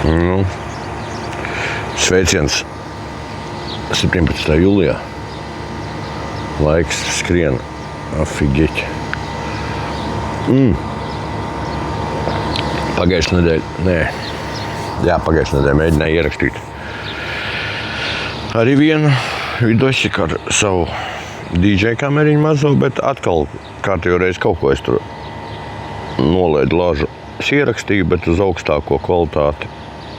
Nu, sveiciens 17. jūlijā. Laiks skrien afigeķi. Pagājušajā nedēļā mēģināju ierakstīt arī vienu vidosiku ar savu DJ kameriņu mazo, bet atkal kārtējo reizi kaut ko es tur nolaidu lāžu. Es ierakstīju, bet uz augstāko kvalitāti.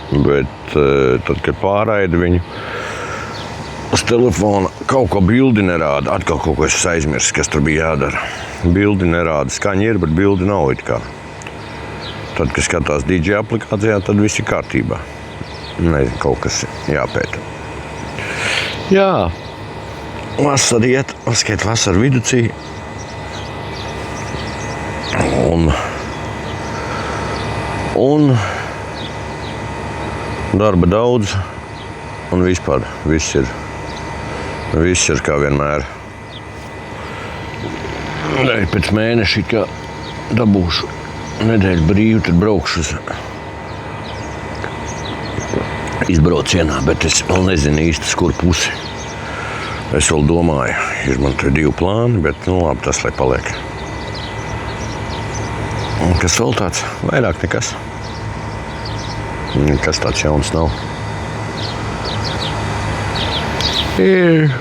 Bet tad, kad pārraida viņu uz telefona, kaut ko bildi nerāda. Atkal kaut ko es aizmirsu, kas tur bija jādara. Bildi nerāda, skaņa ir, bet bildi nav it kā. Tad, kad skatās DJ aplikācijā, tad viss ir kārtībā. Nezinu, kaut kas jāpēta. Jā, vasara iet, skait vasara viducī. Un darba daudz, un vispār viss ir kā vienmēr. Pēc mēneša kā dabūšu nedēļu brīvu, tad braukšu uz izbraucienā, bet es vēl nezinu īsti, kur pusi. Es vēl domāju, ir man tur 2 plāni, bet labi, tas lai paliek. Un kas vēl tāds? Vairāk nekas. Kas tāds jauns nav. Ir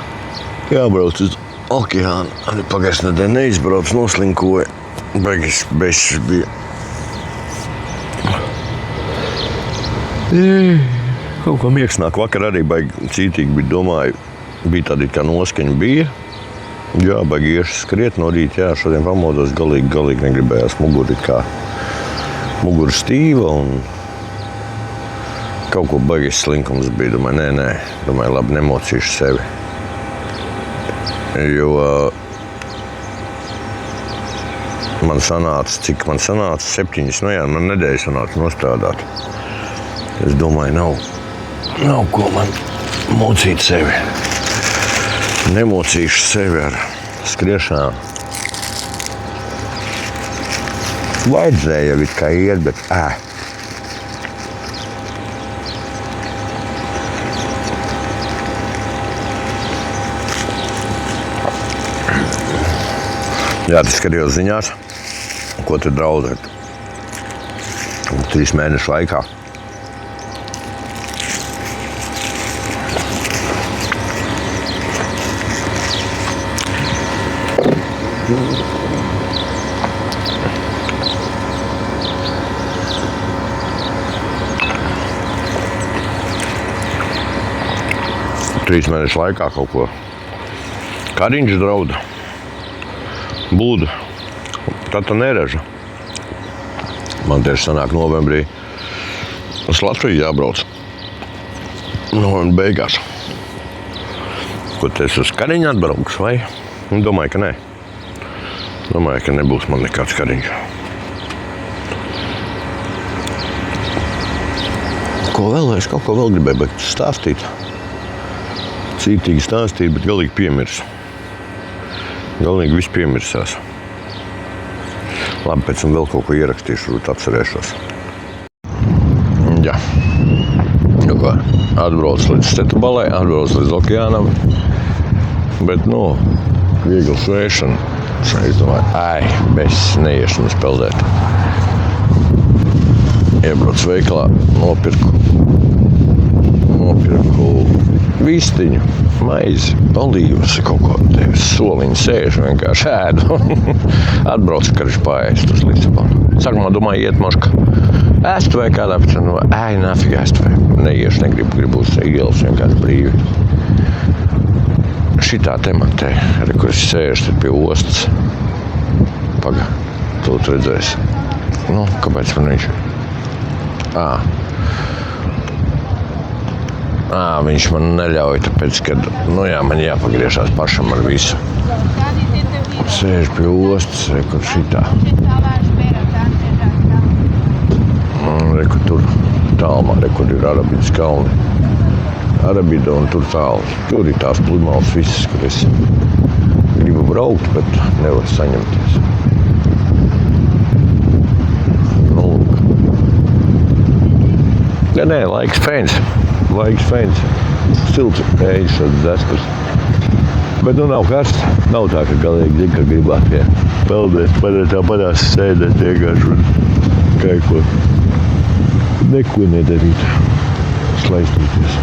jābrauc uz okeānu. Arī pagājušajā nedēļā neizbrauc, noslinkoja. Beigas bija. Kaut ko miegs nāk. Vakar arī baigi cītīgi bija, domāju, bija tādi kā noskaņa bija. Jā, baigi ieši skriet no rīta, jā, šodien pamodos galīgi negribējās muguri kā mugura stīva un kaut ko baigis slinkums bija. Domāju, labi, nemocīšu sevi. Jo man sanāca, 7, man nedēļa sanāca nostrādāt. Es domāju, nav ko man mocīt sevi. Nemocīšu sevi ar skriešanu. Vajadzēja jau it kā iet, bet Jā, tas skatījos ziņās, ko tur draudz 3 mēnešu laikā. Trīs mēnešu laikā kaut ko. Kariņš drauda. Būda. Tad neraža. Man tieši sanāk novembrī uz Latviju jābrauc. Novembra beigās. Ko te es uz kariņu atbraukšu, vai? Domāju, ka nē. Domāju, ka nebūs man nekāds kariņš. Es kaut ko vēl gribēju stāstīt. Cītīgi stāstīt, bet galīgi piemirs. Galīgi viss piemirsās. Labi, pēc tam vēl kaut ko ierakstīšu, varbūt atcerēšos. Jā. Nu kā, atbrauc līdz Stetubalai, atbrauc līdz okeānam. Bet, viegli sveišana. Es domāju, es neiešu peldēt. Iebrauc veikalā, nopirku vistiņu, maizi, olīvas, kaut ko soliņu sēžu, vienkārši ēdu. Atbraucu, kad viņš paēst uz Lisabonu. Sākumā domāju, iet moška ēstuvē kādā, pēc tam nafig ēstuvē. Neiešu, negribu uz ielas vienkārši brīvi. Šitā temata, kur es sēžu pie ostas. Paga, tu redzēsi. Kāpēc man viņš? Viņš man neļauj, tāpēc, kad, man jāpagriežās pašam ar visu. Sēž pie ostas, kur šitā. Kur tur tālumā, kur ir Arabidas kalni. Arabida un tur tālu. Tur ir tās pludmales visas, kur es gribu braukt, bet nevaru saņemties. Ja, nē, laiks fēns. Silts ēģis šāds deskurs. Bet nu nav karsts. Nav tā, ka galīgi zin, ka gribāt peldēt, tāpatās sēdēt vienkārši un kaut ko. Neko nedarīt. Slaistīties.